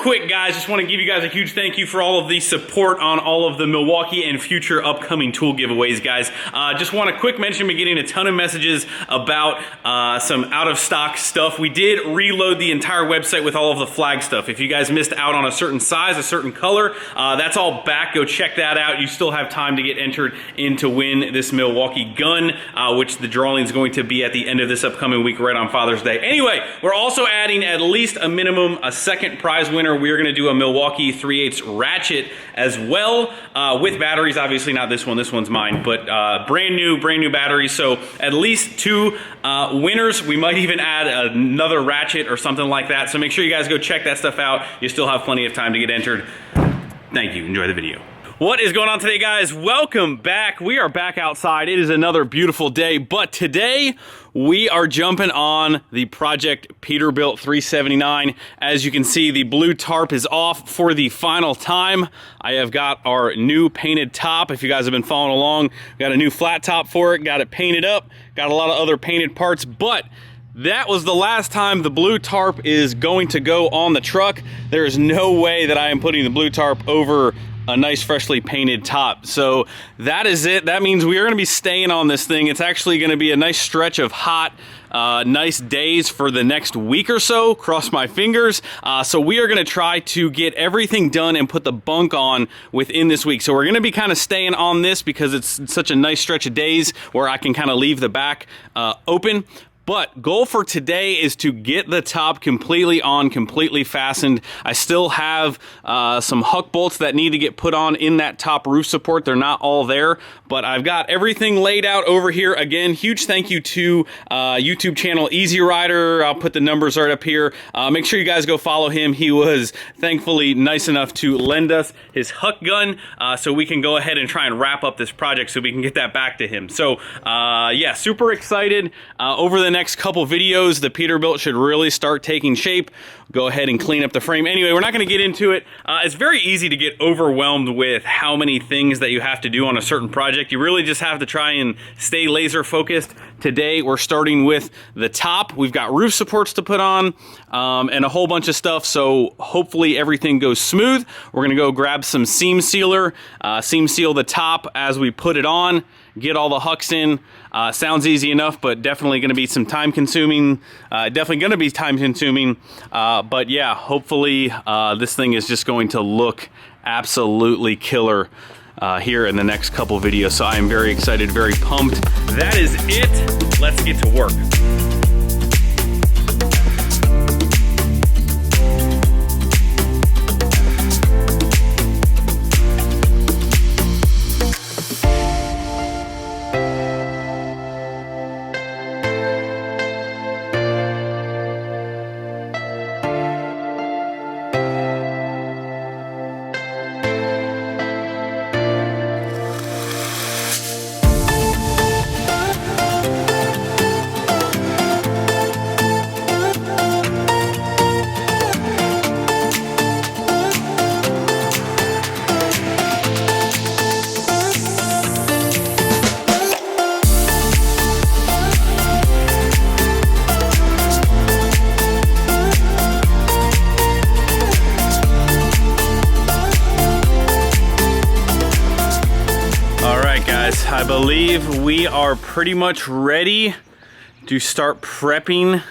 quick, guys, just want to give you guys a huge thank you for all of the support on all of the Milwaukee and future upcoming tool giveaways, guys. Just want a quick mention, been getting a ton of messages about some out of stock stuff. We did reload the entire website with all of the flag stuff. If you guys missed out on a certain size, a certain color, that's all back. Go check that out. You still have time to get entered in to win this Milwaukee gun, which the drawing is going to be at the end of this upcoming week, right on Father's Day. Anyway, we're also adding at least a minimum a second prize winner. We're going to do a Milwaukee 3/8 ratchet as well, with batteries. Obviously not this one. This one's mine, but brand new batteries. So at least 2 winners. We might even add another ratchet or something like that. So make sure you guys go check that stuff out. You still have plenty of time to get entered. Thank you. Enjoy the video. What is going on today, guys? Welcome back. We are back outside. It is another beautiful day, but today we are jumping on the Project Peterbilt 379. As you can see, the blue tarp is off for the final time. I have got our new painted top. If you guys have been following along, got a new flat top for it, got it painted up, got a lot of other painted parts, but that was the last time the blue tarp is going to go on the truck. There is no way that I am putting the blue tarp over a nice freshly painted top. So that is it. That means we are going to be staying on this thing. It's actually going to be a nice stretch of hot, nice days for the next week or so. Cross my fingers. So we are going to try to get everything done and put the bunk on within this week. So we're going to be kind of staying on this because it's such a nice stretch of days where I can kind of leave the back open. But goal for today is to get the top completely on, completely fastened. I still have some huck bolts that need to get put on in that top roof support. They're not all there, but I've got everything laid out over here. Again, huge thank you to YouTube channel Easy Rider. I'll put the numbers right up here. Make sure you guys go follow him. He was thankfully nice enough to lend us his huck gun so we can go ahead and try and wrap up this project so we can get that back to him. So yeah, super excited. Over the next couple videos, the Peterbilt should really start taking shape. Go ahead and clean up the frame. Anyway, we're not going to get into it. It's very easy to get overwhelmed with how many things that you have to do on a certain project. You really just have to try and stay laser focused. Today, we're starting with the top. We've got roof supports to put on and a whole bunch of stuff. So hopefully everything goes smooth. We're going to go grab some seam sealer, seam seal the top as we put it on, get all the hucks in. Sounds easy enough, but definitely going to be some time consuming. But yeah, hopefully this thing is just going to look absolutely killer here in the next couple videos. So I am very excited, very pumped. That is it. Let's get to work. I believe we are pretty much ready to start prepping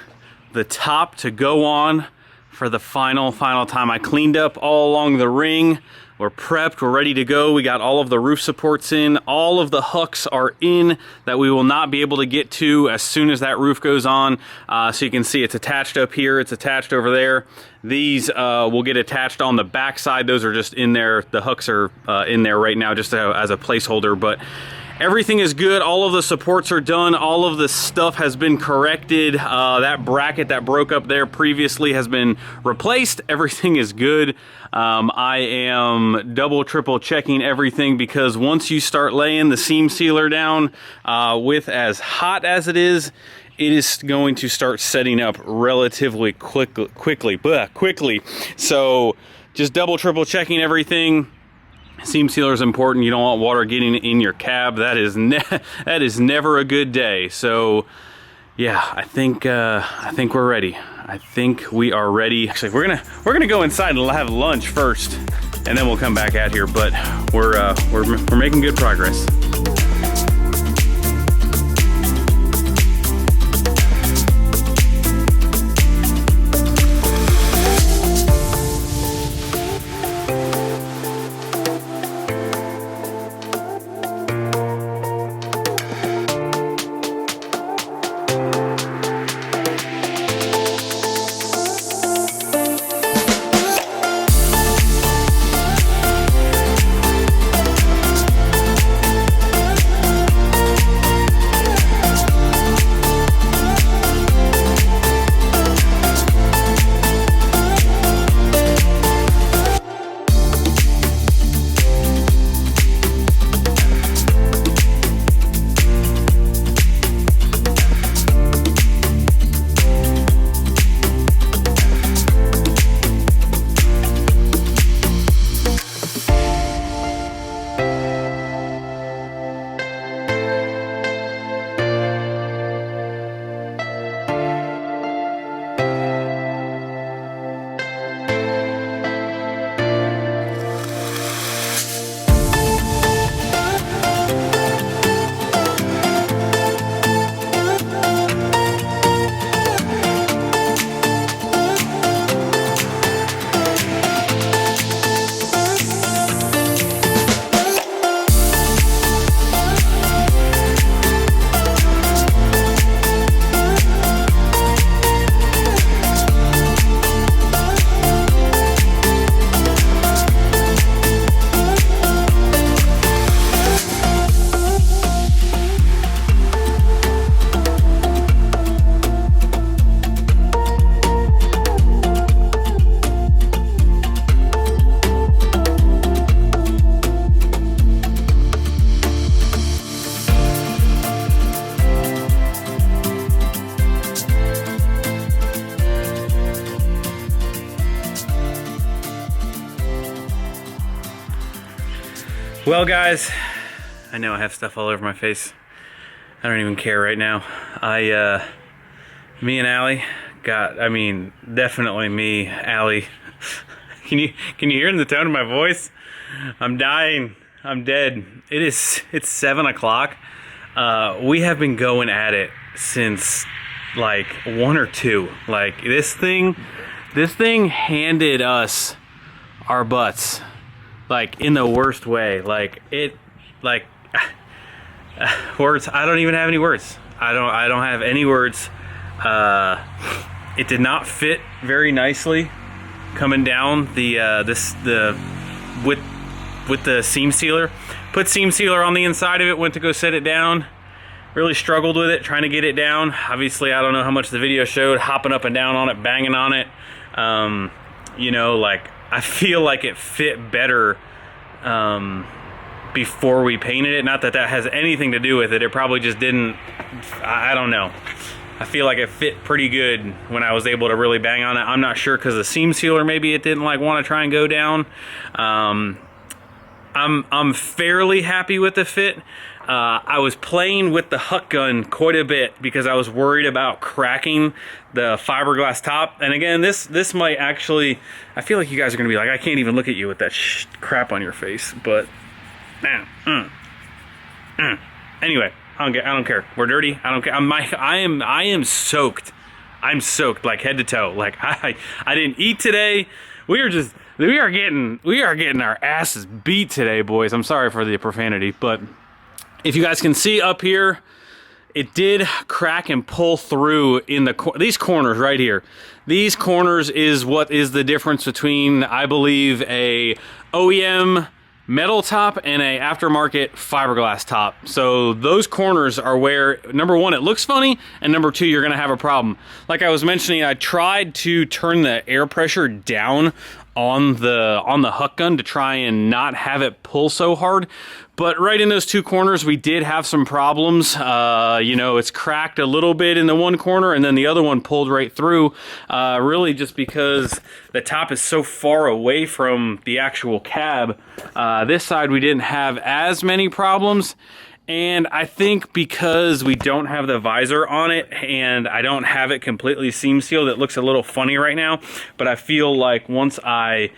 the top to go on for the final time. I cleaned up all along the ring. We're prepped, we're ready to go. We got all of the roof supports in. All of the hooks are in that we will not be able to get to as soon as that roof goes on. So you can see it's attached up here, it's attached over there. These will get attached on the back side. Those are just in there. The hooks are in there right now just as a placeholder, but everything is good. All of the supports are done. All of the stuff has been corrected. That bracket that broke up there previously has been replaced. Everything is good. I am double, triple checking everything because once you start laying the seam sealer down with as hot as it is going to start setting up relatively quickly. So just double, triple checking everything. Seam sealer is important. You don't want water getting in your cab. That is never a good day. So yeah, I think we're ready. I think we are ready. Actually, we're gonna go inside and have lunch first, and then we'll come back out here. But we're making good progress. Well, guys, I know I have stuff all over my face. I don't even care right now. Me and Allie got, I mean, definitely me, Allie. Can you hear in the tone of my voice? I'm dying. I'm dead. It's 7 o'clock. We have been going at it since like 1 or 2. Like this thing handed us our butts. Like in the worst way. Like words. I don't even have any words. I don't have any words. It did not fit very nicely coming down the with the seam sealer. Put seam sealer on the inside of it. Went to go set it down. Really struggled with it, trying to get it down. Obviously, I don't know how much the video showed. Hopping up and down on it, banging on it. You know, like. I feel like it fit better before we painted it. Not that that has anything to do with it. It probably just didn't. I don't know. I feel like it fit pretty good when I was able to really bang on it. I'm not sure because the seam sealer maybe it didn't like want to try and go down. I'm fairly happy with the fit. I was playing with the huck gun quite a bit because I was worried about cracking the fiberglass top. And again, this might actually, I feel like you guys are gonna be like, I can't even look at you with that crap on your face. But anyway, I don't care. We're dirty. I don't care. I am soaked. I'm soaked like head to toe. Like I didn't eat today. We are getting our asses beat today, boys. I'm sorry for the profanity, but if you guys can see up here, it did crack and pull through in these corners right here. These corners is what is the difference between, I believe, a OEM metal top and a aftermarket fiberglass top. So those corners are where, number one, it looks funny, and number two, you're gonna have a problem. Like I was mentioning, I tried to turn the air pressure down on the huck gun to try and not have it pull so hard. But right in those two corners, we did have some problems. You know, it's cracked a little bit in the one corner, and then the other one pulled right through, really just because the top is so far away from the actual cab. This side, we didn't have as many problems. And I think because we don't have the visor on it and I don't have it completely seam sealed, it looks a little funny right now. But I feel like once I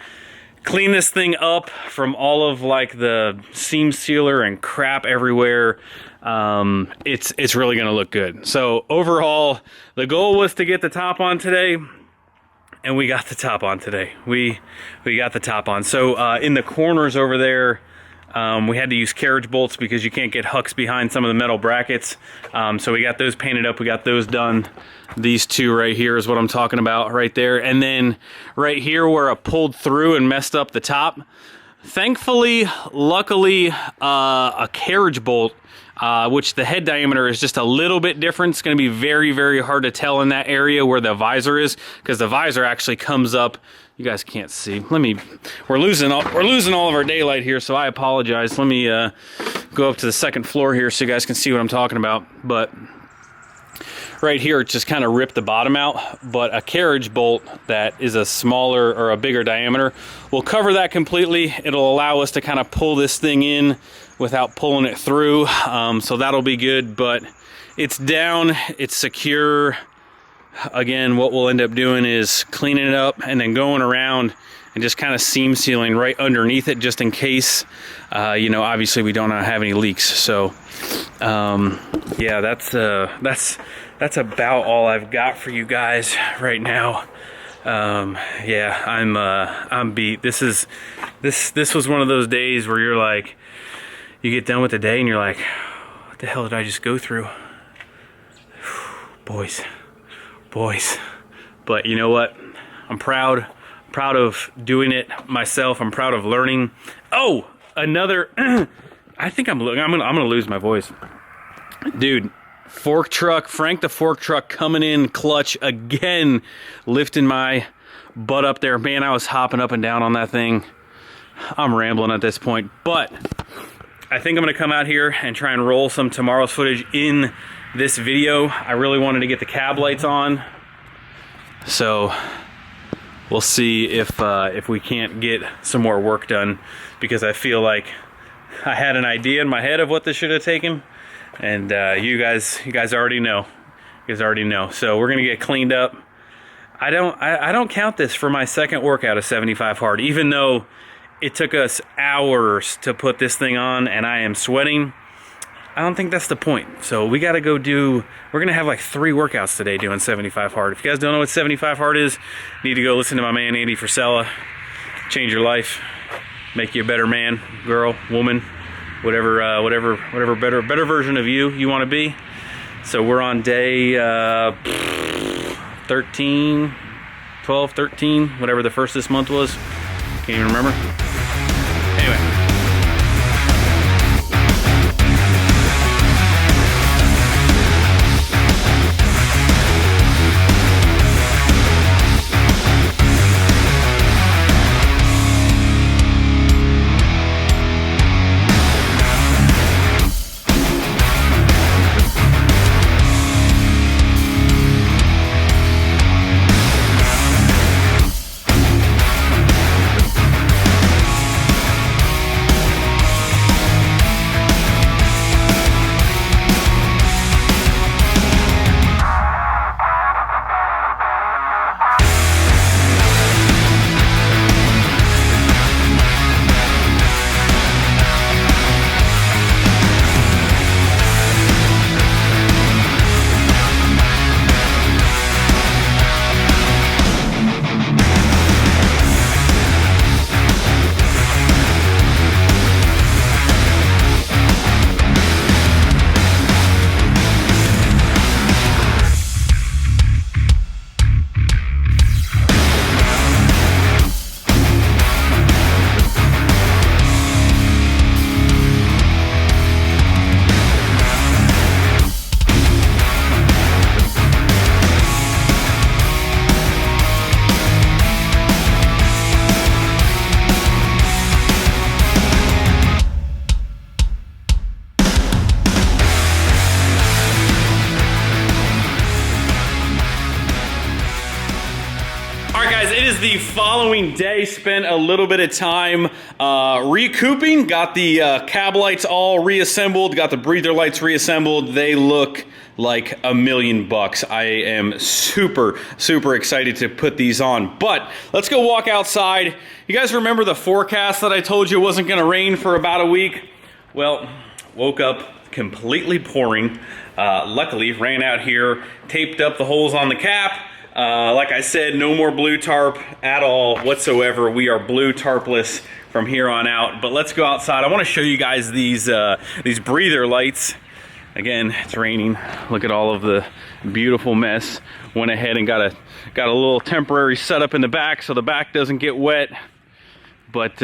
clean this thing up from all of like the seam sealer and crap everywhere, it's really gonna look good. So overall, the goal was to get the top on today, and we got the top on today. We got the top on. So in the corners over there, we had to use carriage bolts because you can't get hooks behind some of the metal brackets. So we got those painted up, we got those done. These two right here is what I'm talking about right there. And then right here where I pulled through and messed up the top, thankfully, luckily, a carriage bolt, which the head diameter is just a little bit different. It's going to be very, very hard to tell in that area where the visor is, because the visor actually comes up. You guys can't see. We're losing all of our daylight here, so I apologize. Let me go up to the second floor here so you guys can see what I'm talking about. But right here, it just kind of ripped the bottom out, but a carriage bolt that is a smaller or a bigger diameter will cover that completely. It'll allow us to kind of pull this thing in without pulling it through, so that'll be good. But it's down, it's secure. Again, what we'll end up doing is cleaning it up and then going around and just kind of seam sealing right underneath it, just in case, you know, obviously we don't have any leaks. So yeah, that's about all I've got for you guys right now. Yeah, I'm beat. This was one of those days where you're like, you get done with the day and you're like, what the hell did I just go through? Boys. But you know what? I'm proud of doing it myself. I'm proud of learning. Oh, another, I think I'm gonna lose my voice. Dude, fork truck, Frank the fork truck coming in clutch again, lifting my butt up there. Man, I was hopping up and down on that thing. I'm rambling at this point, but I think I'm gonna come out here and try and roll some tomorrow's footage in this video. I really wanted to get the cab lights on, so we'll see if we can't get some more work done, because I feel like I had an idea in my head of what this should have taken, and you guys already know. So we're gonna get cleaned up. I don't count this for my second workout of 75 hard, even though it took us hours to put this thing on and I am sweating. I don't think that's the point. So we gotta go we're gonna have like 3 workouts today doing 75 hard. If you guys don't know what 75 hard is, you need to go listen to my man Andy Frisella. Change your life, make you a better man, girl, woman, whatever better version of you want to be. So we're on day 13, 12, 13, whatever the first this month was. Can't even remember. Anyway. is the following day. Spent a little bit of time recouping. Got the cab lights all reassembled. Got the breather lights reassembled. They look like $1,000,000. I am super excited to put these on. But let's go walk outside. You guys remember the forecast that I told you it wasn't going to rain for about a week? Well, woke up completely pouring. Luckily, ran out here, taped up the holes on the cap. Like I said, no more blue tarp at all whatsoever. We are blue tarpless from here on out. But let's go outside. I want to show you guys these breather lights. Again, it's raining. Look at all of the beautiful mess. Went ahead and got a little temporary setup in the back so the back doesn't get wet. But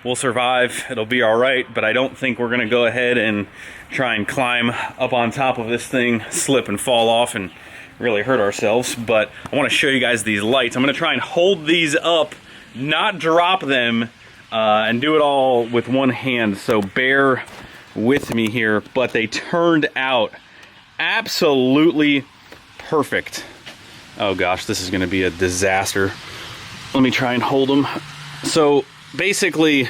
we'll survive. It'll be all right. But I don't think we're gonna go ahead and try and climb up on top of this thing, slip and fall off and really hurt ourselves. But I want to show you guys these lights. I'm going to try and hold these up, not drop them, and do it all with one hand, so bear with me here. But they turned out absolutely perfect. Oh gosh, this is going to be a disaster. Let me try and hold them. So basically,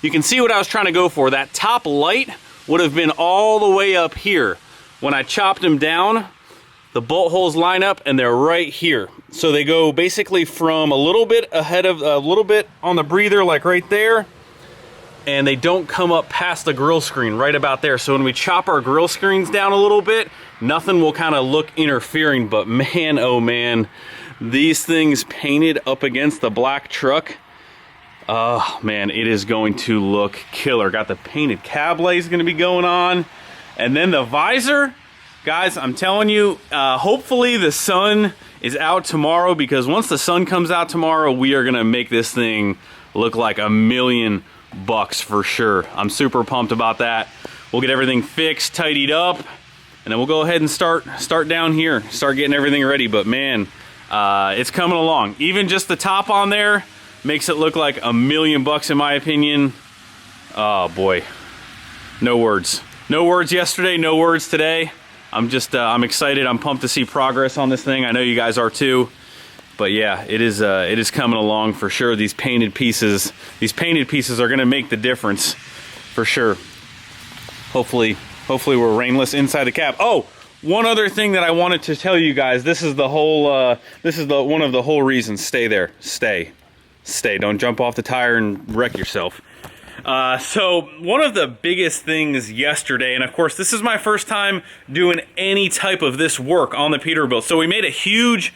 you can see what I was trying to go for. That top light would have been all the way up here. When I chopped them down, the bolt holes line up and they're right here. So they go basically from a little bit ahead of, a little bit on the breather, like right there, and they don't come up past the grill screen, right about there. So when we chop our grill screens down a little bit, nothing will kind of look interfering. But man, oh man, these things painted up against the black truck, oh man, it is going to look killer. Got the painted cab lights gonna be going on. And then the visor, guys, I'm telling you, hopefully the sun is out tomorrow, because once the sun comes out tomorrow, we are gonna make this thing look like $1,000,000 for sure. I'm super pumped about that. We'll get everything fixed, tidied up, and then we'll go ahead and start down here, start getting everything ready. But man, it's coming along. Even just the top on there makes it look like $1,000,000 in my opinion. Oh boy, no words. No words yesterday, no words today. I'm excited. I'm pumped to see progress on this thing. I know you guys are too. But yeah, it is coming along for sure. These painted pieces are gonna make the difference for sure. Hopefully we're rainless inside the cab. Oh, one other thing that I wanted to tell you guys. This is the whole. One of the whole reasons. Stay there. Stay. Don't jump off the tire and wreck yourself. So one of the biggest things yesterday, and of course this is my first time doing any type of this work on the Peterbilt, so we made a huge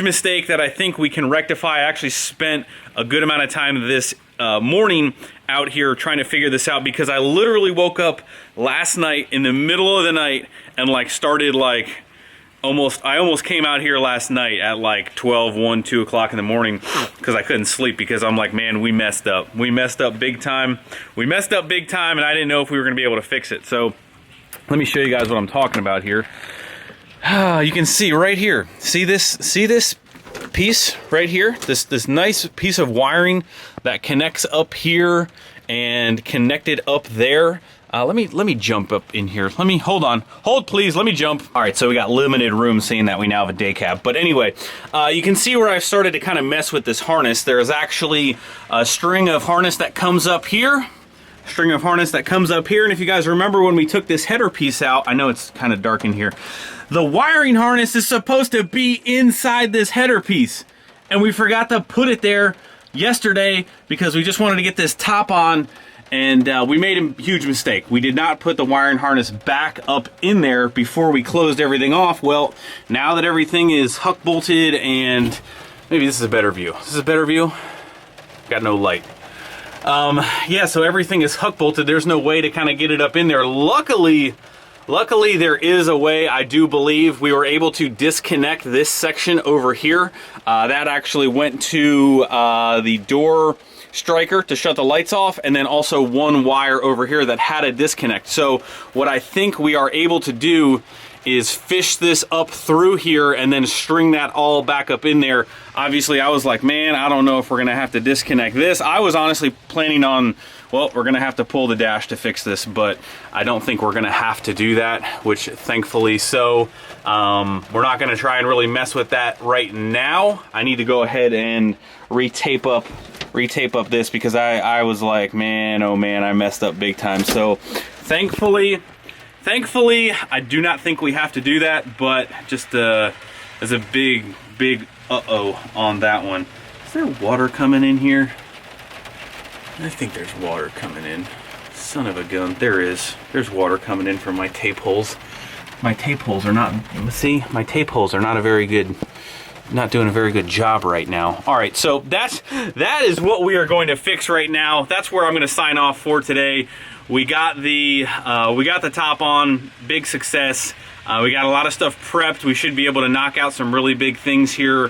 mistake that I think we can rectify. I actually spent a good amount of time this morning out here trying to figure this out, because I literally woke up last night in the middle of the night and started I almost came out here last night at 12, 1, 2 o'clock in the morning, because I couldn't sleep, because I'm like, man, we messed up. We messed up big time. And I didn't know if we were going to be able to fix it. So let me show you guys what I'm talking about here. You can see right here. See this piece right here? This nice piece of wiring that connects up here and connected up there. Let me jump up in here. Hold please, let me jump. All right, so we got limited room, seeing that we now have a day cab. But anyway, you can see where I've started to kind of mess with this harness. There's actually a string of harness that comes up here. And if you guys remember when we took this header piece out, I know it's kind of dark in here. The wiring harness is supposed to be inside this header piece, and we forgot to put it there yesterday because we just wanted to get this top on. And we made a huge mistake. We did not put the wiring harness back up in there before we closed everything off. Well, now that everything is huck bolted, and maybe this is a better view. Got no light. Yeah, so everything is huck bolted. There's no way to kind of get it up in there. Luckily there is a way. I do believe we were able to disconnect this section over here. That actually went to the door striker to shut the lights off, and then also one wire over here that had a disconnect. So what I think we are able to do is fish this up through here and then string that all back up in there. Obviously I was like, man, I don't know if we're gonna have to disconnect this. I was honestly planning on well, we're gonna have to pull the dash to fix this, but I don't think we're gonna have to do that, which thankfully so. We're not gonna try and really mess with that right now. I need to go ahead and retape up this because I was like, man, oh man, I messed up big time. So thankfully, I do not think we have to do that, but just as a big uh-oh on that one. Is there water coming in here? I think there's water coming in. Son of a gun, there is. There's water coming in from my tape holes. My tape holes are not, see, my tape holes are not not doing a very good job right now. All right, so that is what we are going to fix right now. That's where I'm gonna sign off for today. We got the top on, big success. We got a lot of stuff prepped. We should be able to knock out some really big things here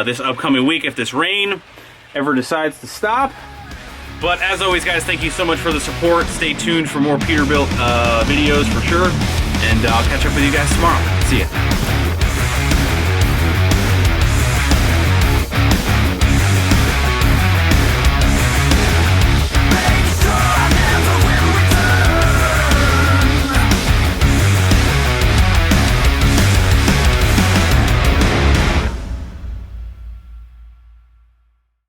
this upcoming week if this rain ever decides to stop. But as always, guys, thank you so much for the support. Stay tuned for more Peterbilt videos for sure. And I'll catch up with you guys tomorrow. See ya.